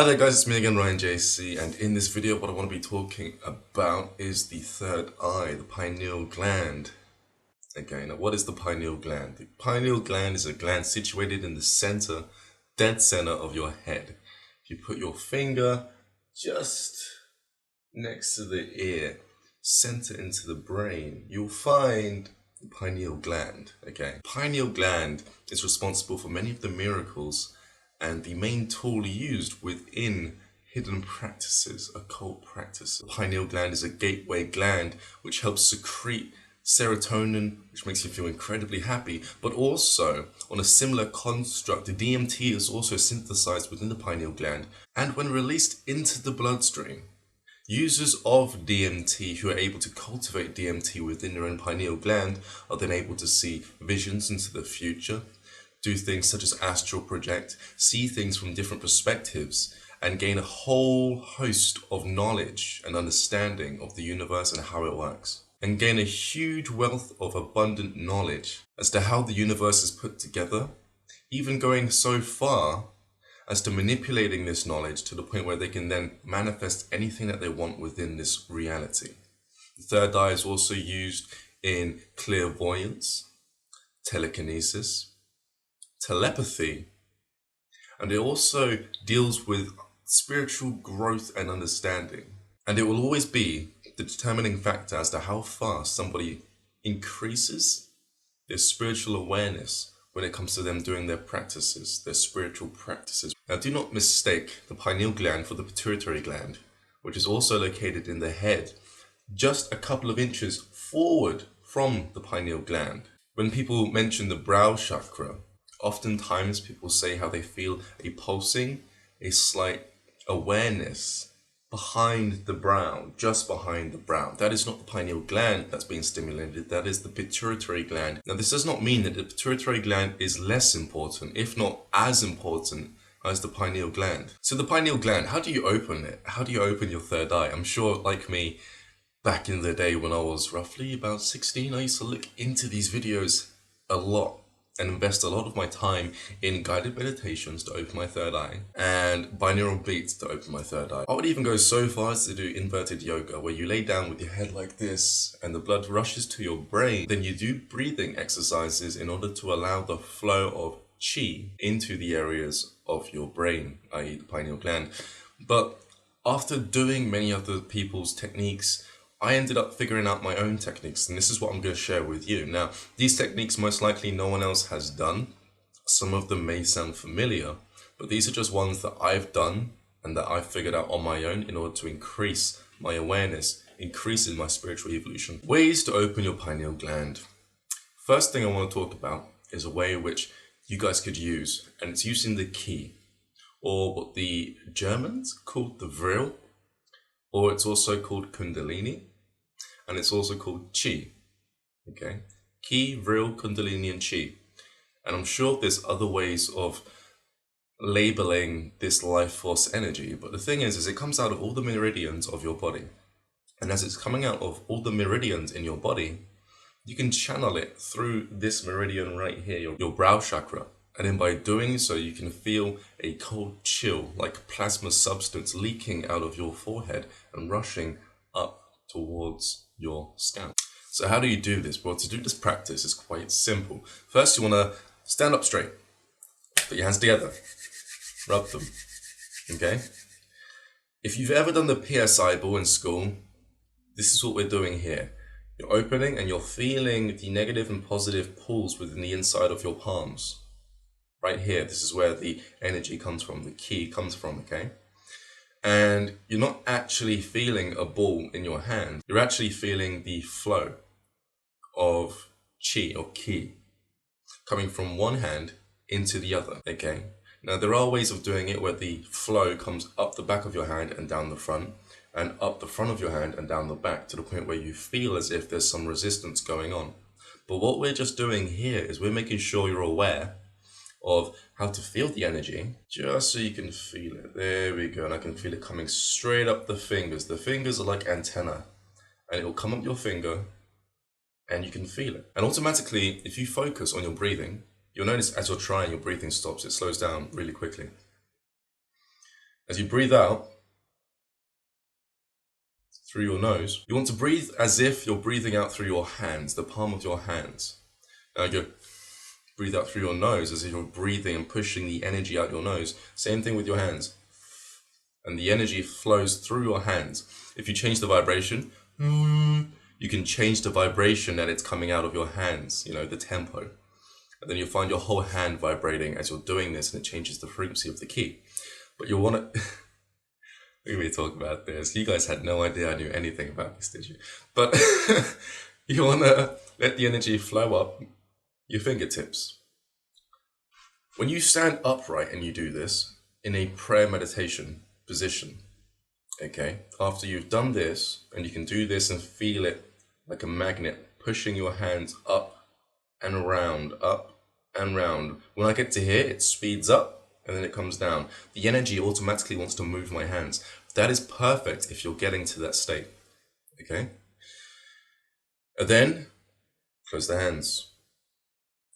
Hi there guys, it's me again, Ryan JC, and in this video what I want to be talking about is the third eye, the pineal gland. Okay, now what is the pineal gland? The pineal gland is a gland situated in the center, dead center of your head. If you put your finger just next to the ear, center into the brain, you'll find the pineal gland. Okay, pineal gland is responsible for many of the miracles and the main tool used within hidden practices, occult practices. The pineal gland is a gateway gland which helps secrete serotonin, which makes you feel incredibly happy, but also on a similar construct, the DMT is also synthesized within the pineal gland, and when released into the bloodstream, users of DMT who are able to cultivate DMT within their own pineal gland are then able to see visions into the future, do things such as astral project, see things from different perspectives, and gain a whole host of knowledge and understanding of the universe and how it works. And gain a huge wealth of abundant knowledge as to how the universe is put together, even going so far as to manipulating this knowledge to the point where they can then manifest anything that they want within this reality. The third eye is also used in clairvoyance, telekinesis, telepathy, and it also deals with spiritual growth and understanding. And it will always be the determining factor as to how fast somebody increases their spiritual awareness when it comes to them doing their practices, their spiritual practices. Now, do not mistake the pineal gland for the pituitary gland, which is also located in the head, just a couple of inches forward from the pineal gland. When people mention the brow chakra, oftentimes people say how they feel a pulsing, a slight awareness behind the brow, just behind the brow. That is not the pineal gland that's being stimulated, that is the pituitary gland. Now, this does not mean that the pituitary gland is less important, if not as important as the pineal gland. So the pineal gland, how do you open it? How do you open your third eye? I'm sure, like me, back in the day when I was roughly about 16, I used to look into these videos a lot and invest a lot of my time in guided meditations to open my third eye and binaural beats to open my third eye. I would even go so far as to do inverted yoga, where you lay down with your head like this and the blood rushes to your brain. Then you do breathing exercises in order to allow the flow of chi into the areas of your brain, i.e. the pineal gland. But after doing many other people's techniques, I ended up figuring out my own techniques, and this is what I'm going to share with you. Now, these techniques most likely no one else has done. Some of them may sound familiar, but these are just ones that I've done and that I've figured out on my own in order to increase my awareness, increasing my spiritual evolution. Ways to open your pineal gland. First thing I want to talk about is a way in which you guys could use, and it's using the key, or what the Germans called the vril, or it's also called kundalini, and it's also called chi. Okay, ki, vril, kundalini, and chi. And I'm sure there's other ways of labeling this life force energy, but the thing is it comes out of all the meridians of your body. And as it's coming out of all the meridians in your body, you can channel it through this meridian right here, your brow chakra. And then by doing so, you can feel a cold chill, like plasma substance leaking out of your forehead and rushing up towards your scalp. So how do you do this? Well, to do this practice is quite simple. First, you want to stand up straight, put your hands together, rub them, okay? If you've ever done the PSI ball in school, this is what we're doing here. You're opening and you're feeling the negative and positive pulls within the inside of your palms. Right here, this is where the energy comes from, the key comes from, okay? And you're not actually feeling a ball in your hand. You're actually feeling the flow of chi or ki coming from one hand into the other, okay? Now, there are ways of doing it where the flow comes up the back of your hand and down the front, and up the front of your hand and down the back, to the point where you feel as if there's some resistance going on. But what we're just doing here is we're making sure you're aware of how to feel the energy, just so you can feel it. There we go, and I can feel it coming straight up the fingers. The fingers are like antenna, and it will come up your finger, and you can feel it. And automatically, if you focus on your breathing, you'll notice as you're trying, your breathing stops. It slows down really quickly. As you breathe out through your nose, you want to breathe as if you're breathing out through your hands, the palm of your hands. Now you breathe out through your nose as if you're breathing and pushing the energy out your nose. Same thing with your hands. And the energy flows through your hands. If you change the vibration, you can change the vibration that it's coming out of your hands, the tempo. And then you'll find your whole hand vibrating as you're doing this, and it changes the frequency of the key. But you'll want to... We may talk about this. You guys had no idea I knew anything about this, did you? But you want to let the energy flow up your fingertips. When you stand upright and you do this in a prayer meditation position, okay, after you've done this, and you can do this and feel it like a magnet pushing your hands up and round, up and round. When I get to here, it speeds up and then it comes down. The energy automatically wants to move my hands. That is perfect if you're getting to that state, okay? And then close the hands.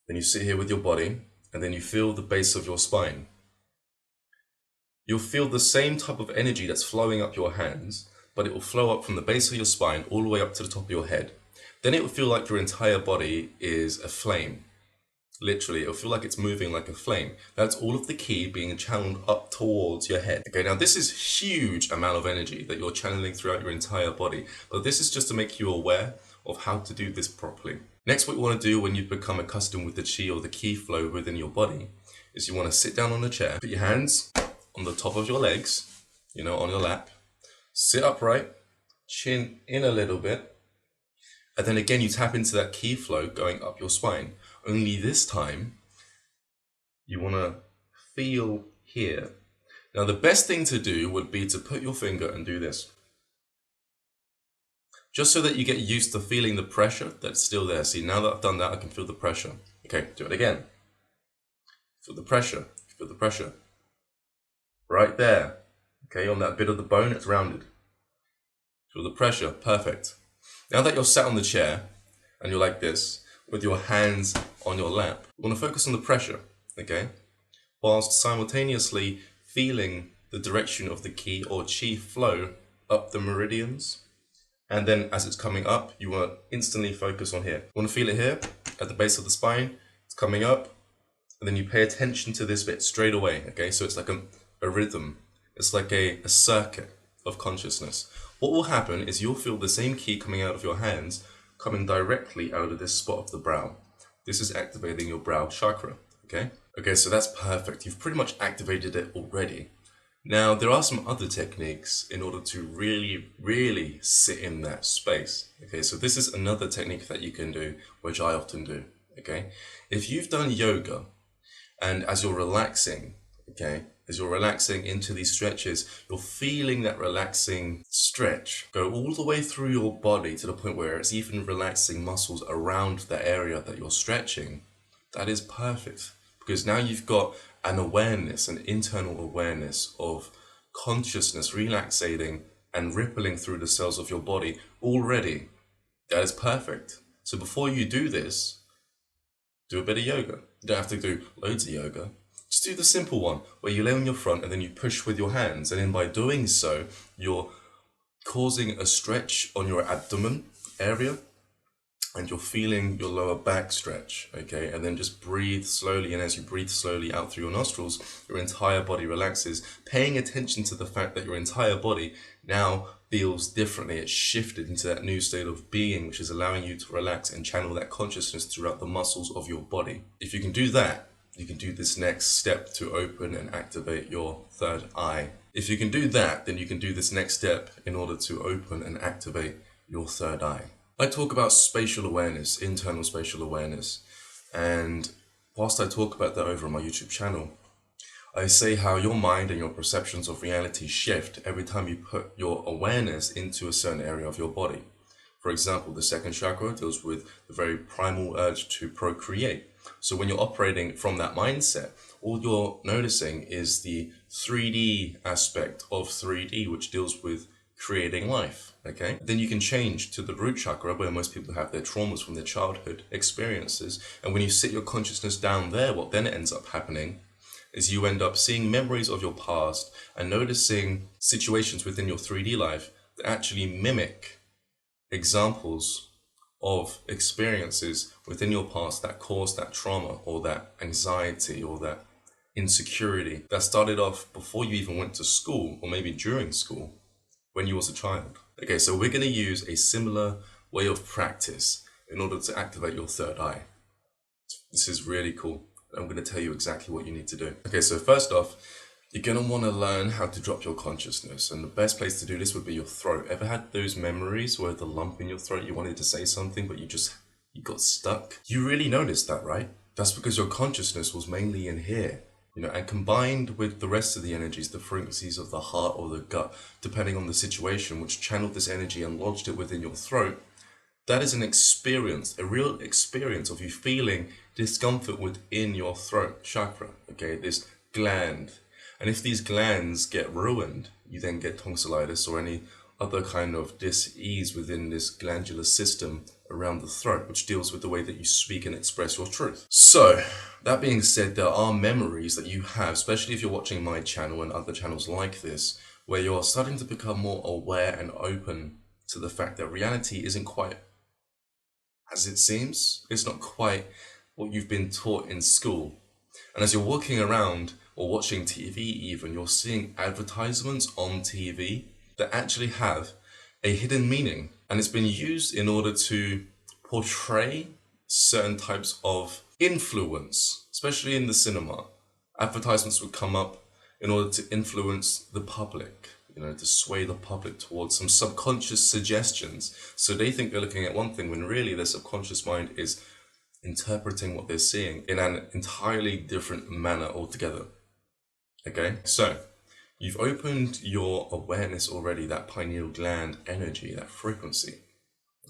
Then you sit here with your body, and then you feel the base of your spine. You'll feel the same type of energy that's flowing up your hands, but it will flow up from the base of your spine all the way up to the top of your head. Then it will feel like your entire body is a flame. Literally, it'll feel like it's moving like a flame. That's all of the ki being channeled up towards your head. Okay, now this is huge amount of energy that you're channeling throughout your entire body, but this is just to make you aware of how to do this properly. Next, what you want to do when you've become accustomed with the chi or the ki flow within your body is you want to sit down on a chair, put your hands on the top of your legs, on your lap, sit upright, chin in a little bit, and then again you tap into that ki flow going up your spine. Only this time, you want to feel here. Now, the best thing to do would be to put your finger and do this. Just so that you get used to feeling the pressure that's still there. See, now that I've done that, I can feel the pressure. Okay, do it again. Feel the pressure. Feel the pressure. Right there. Okay, on that bit of the bone, it's rounded. Feel the pressure. Perfect. Now that you're sat on the chair, and you're like this, with your hands on your lap, you want to focus on the pressure, okay? Whilst simultaneously feeling the direction of the ki or chi flow up the meridians. And then as it's coming up, you want to instantly focus on here. You want to feel it here at the base of the spine. It's coming up, and then you pay attention to this bit straight away, okay? So it's like a rhythm. It's like a circuit of consciousness. What will happen is you'll feel the same ki coming out of your hands coming directly out of this spot of the brow. This is activating your brow chakra, okay? Okay, so that's perfect. You've pretty much activated it already. Now, there are some other techniques in order to really, really sit in that space, okay? So this is another technique that you can do, which I often do, okay? If you've done yoga, and as you're relaxing, okay, as you're relaxing into these stretches, you're feeling that relaxing stretch go all the way through your body to the point where it's even relaxing muscles around the area that you're stretching. That is perfect, because now you've got an awareness, an internal awareness of consciousness relaxating and rippling through the cells of your body already. That is perfect. So before you do this, do a bit of yoga. You don't have to do loads of yoga. Just do the simple one where you lay on your front and then you push with your hands, and then by doing so you're causing a stretch on your abdomen area and you're feeling your lower back stretch, okay? And then just breathe slowly, and as you breathe slowly out through your nostrils, your entire body relaxes, paying attention to the fact that your entire body now feels differently. It's shifted into that new state of being, which is allowing you to relax and channel that consciousness throughout the muscles of your body. If you can do that, you can do this next step to open and activate your third eye. If you can do that, then you can do this next step in order to open and activate your third eye. I talk about spatial awareness, internal spatial awareness, and whilst I talk about that over on my YouTube channel, I say how your mind and your perceptions of reality shift every time you put your awareness into a certain area of your body. For example, the second chakra deals with the very primal urge to procreate. So when you're operating from that mindset, all you're noticing is the 3D aspect of 3D, which deals with creating life, okay? Then you can change to the root chakra, where most people have their traumas from their childhood experiences. And when you sit your consciousness down there, what then ends up happening is you end up seeing memories of your past and noticing situations within your 3D life that actually mimic examples of experiences within your past that caused that trauma or that anxiety or that insecurity that started off before you even went to school, or maybe during school when you was a child. Okay, so we're going to use a similar way of practice in order to activate your third eye. This is really cool. I'm going to tell you exactly what you need to do. Okay, so first off, you're going to want to learn how to drop your consciousness. And the best place to do this would be your throat. Ever had those memories where the lump in your throat, you wanted to say something, but you got stuck? You really noticed that, right? That's because your consciousness was mainly in here. And combined with the rest of the energies, the frequencies of the heart or the gut, depending on the situation, which channeled this energy and lodged it within your throat, that is an experience, a real experience of you feeling discomfort within your throat chakra, okay, this gland. And if these glands get ruined, you then get tonsillitis or any other kind of dis-ease within this glandular system around the throat, which deals with the way that you speak and express your truth. So, that being said, there are memories that you have, especially if you're watching my channel and other channels like this, where you're starting to become more aware and open to the fact that reality isn't quite as it seems. It's not quite what you've been taught in school. And as you're walking around or watching TV even, you're seeing advertisements on TV that actually have a hidden meaning. And it's been used in order to portray certain types of influence, especially in the cinema. Advertisements would come up in order to influence the public, to sway the public towards some subconscious suggestions. So they think they're looking at one thing when really their subconscious mind is interpreting what they're seeing in an entirely different manner altogether. Okay, so you've opened your awareness already, that pineal gland energy, that frequency.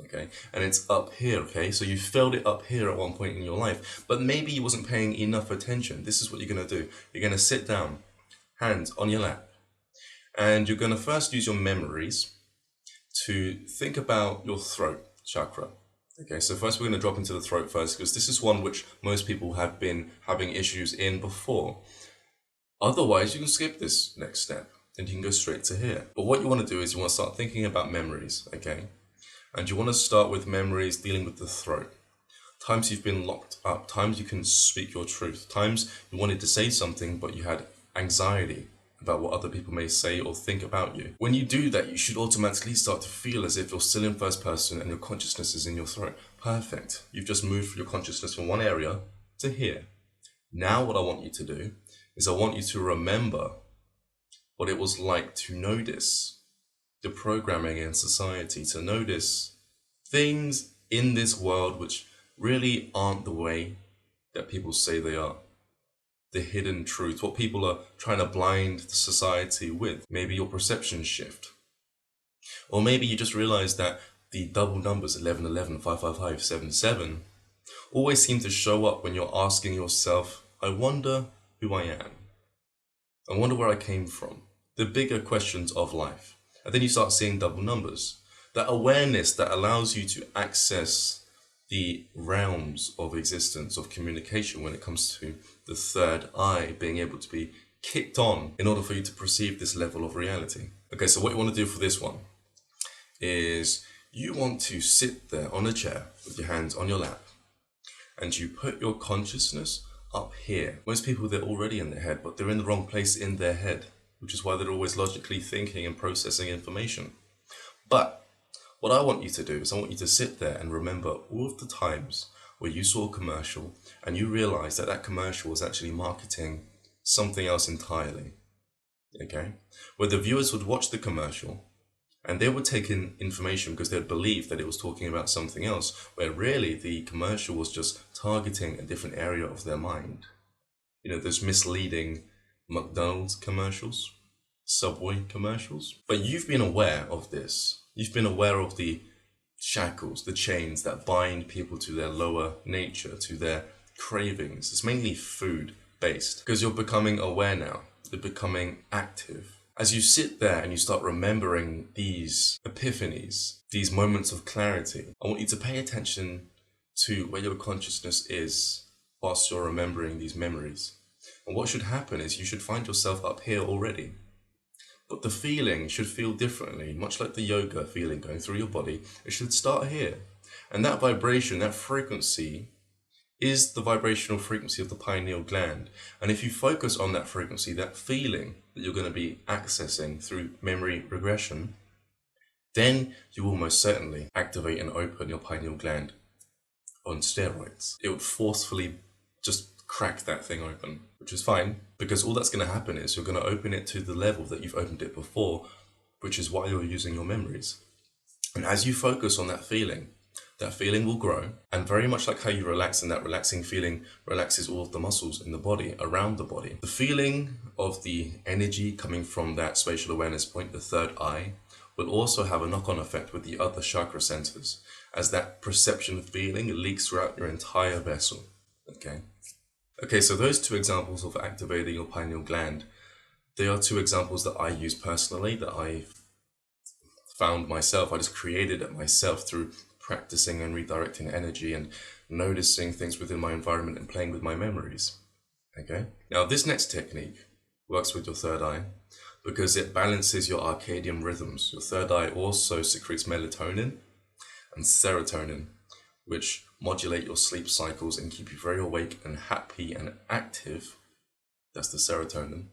Okay, and it's up here. Okay, so you felt it up here at one point in your life, but maybe you wasn't paying enough attention. This is what you're going to do. You're going to sit down, hands on your lap, and you're going to first use your memories to think about your throat chakra. Okay, so first we're going to drop into the throat first, because this is one which most people have been having issues in before. Otherwise, you can skip this next step and you can go straight to here. But what you want to do is you want to start thinking about memories, okay? And you want to start with memories dealing with the throat. Times you've been locked up, times you can speak your truth, times you wanted to say something but you had anxiety about what other people may say or think about you. When you do that, you should automatically start to feel as if you're still in first person and your consciousness is in your throat. Perfect. You've just moved your consciousness from one area to here. Now what I want you to do is I want you to remember what it was like to notice the programming in society, to notice things in this world which really aren't the way that people say they are. The hidden truth, what people are trying to blind society with. Maybe your perception shift. Or maybe you just realize that the double numbers 11, 11, 5, 5, 5, 7, 7 always seem to show up when you're asking yourself, I wonder who I am. I wonder where I came from. The bigger questions of life. And then you start seeing double numbers. That awareness that allows you to access the realms of existence, of communication when it comes to the third eye being able to be kicked on in order for you to perceive this level of reality. Okay, so what you want to do for this one is you want to sit there on a chair with your hands on your lap and you put your consciousness up here. Most people, they're already in their head, but they're in the wrong place in their head, which is why they're always logically thinking and processing information. But what I want you to do is I want you to sit there and remember all of the times where you saw a commercial and you realized that that commercial was actually marketing something else entirely. Okay? Where the viewers would watch the commercial and they would take in information because they'd believe that it was talking about something else, where really the commercial was just targeting a different area of their mind. Those misleading McDonald's commercials, Subway commercials. But you've been aware of this. You've been aware of the shackles, the chains that bind people to their lower nature, to their cravings. It's mainly food based because you're becoming aware now. You're becoming active. As you sit there and you start remembering these epiphanies, these moments of clarity, I want you to pay attention to where your consciousness is whilst you're remembering these memories. And what should happen is you should find yourself up here already. But the feeling should feel differently, much like the yoga feeling going through your body. It should start here. And that vibration, that frequency, is the vibrational frequency of the pineal gland. And if you focus on that frequency, that feeling that you're going to be accessing through memory regression, then you will most certainly activate and open your pineal gland on steroids. It would forcefully just crack that thing open, which is fine, because all that's going to happen is you're going to open it to the level that you've opened it before, which is why you're using your memories. And as you focus on that feeling will grow, and very much like how you relax, and that relaxing feeling relaxes all of the muscles in the body, around the body. The feeling of the energy coming from that spatial awareness point, the third eye, will also have a knock-on effect with the other chakra centers, as that perception feeling leaks throughout your entire vessel. Okay, so those two examples of activating your pineal gland, they are two examples that I use personally, that I found myself. I just created it myself through practicing and redirecting energy and noticing things within my environment and playing with my memories. Okay, now this next technique works with your third eye because it balances your circadian rhythms. Your third eye also secretes melatonin and serotonin, which modulate your sleep cycles and keep you very awake and happy and active. That's the serotonin.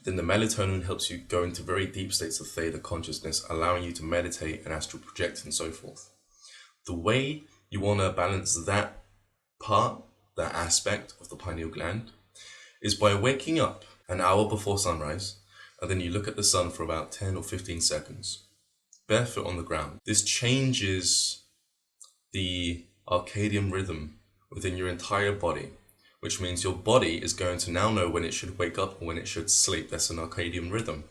Then the melatonin helps you go into very deep states of theta consciousness, allowing you to meditate and astral project and so forth. The way you want to balance that part, that aspect of the pineal gland, is by waking up an hour before sunrise, and then you look at the sun for about 10 or 15 seconds, barefoot on the ground. This changes the circadian rhythm within your entire body, which means your body is going to now know when it should wake up or when it should sleep. That's an circadian rhythm.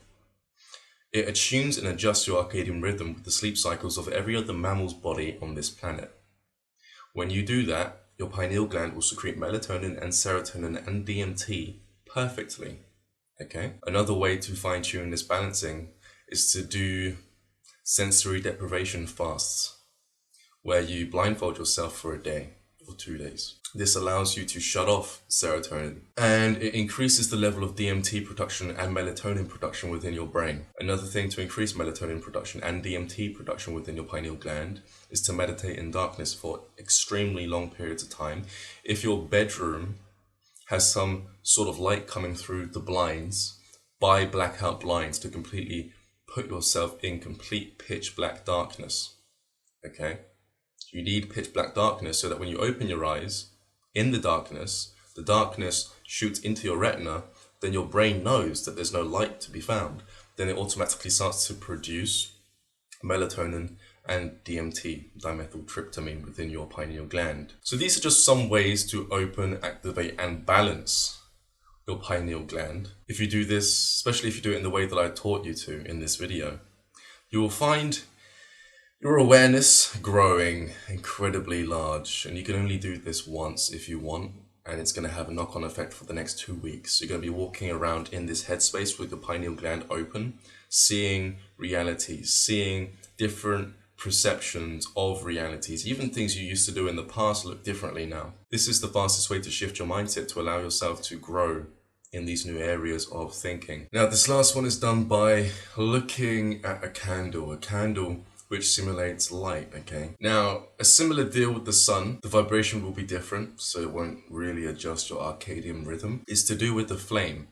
It attunes and adjusts your circadian rhythm with the sleep cycles of every other mammal's body on this planet. When you do that, your pineal gland will secrete melatonin and serotonin and DMT perfectly. Okay? Another way to fine-tune this balancing is to do sensory deprivation fasts, where you blindfold yourself for a day or 2 days. This allows you to shut off serotonin, and it increases the level of DMT production and melatonin production within your brain. Another thing to increase melatonin production and DMT production within your pineal gland is to meditate in darkness for extremely long periods of time. If your bedroom has some sort of light coming through the blinds, buy blackout blinds to completely put yourself in complete pitch black darkness. Okay? You need pitch black darkness so that when you open your eyes in the darkness shoots into your retina, then your brain knows that there's no light to be found. Then it automatically starts to produce melatonin and DMT, dimethyltryptamine, within your pineal gland. So these are just some ways to open, activate, and balance your pineal gland. If you do this, especially if you do it in the way that I taught you to in this video, you will find your awareness growing incredibly large, and you can only do this once if you want, and it's going to have a knock-on effect for the next 2 weeks. You're going to be walking around in this headspace with the pineal gland open, seeing realities, seeing different perceptions of realities. Even things you used to do in the past look differently now. This is the fastest way to shift your mindset to allow yourself to grow in these new areas of thinking. Now, this last one is done by looking at a candle which simulates light, okay? Now, a similar deal with the sun, the vibration will be different, so it won't really adjust your circadian rhythm. It's to do with the flame.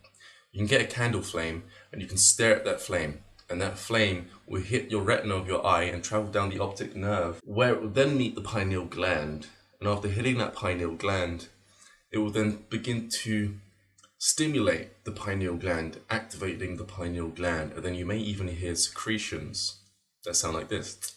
You can get a candle flame, and you can stare at that flame, and that flame will hit your retina of your eye and travel down the optic nerve, where it will then meet the pineal gland. And after hitting that pineal gland, it will then begin to stimulate the pineal gland, activating the pineal gland, and then you may even hear secretions that sound like this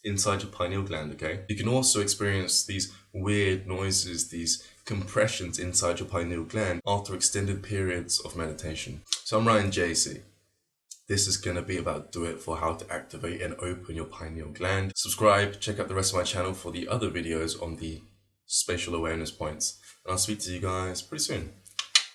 inside your pineal gland, okay? You can also experience these weird noises, these compressions inside your pineal gland after extended periods of meditation. So I'm Ryan JC. This is going to be about Do It for how to activate and open your pineal gland. Subscribe, check out the rest of my channel for the other videos on the spatial awareness points. And I'll speak to you guys pretty soon.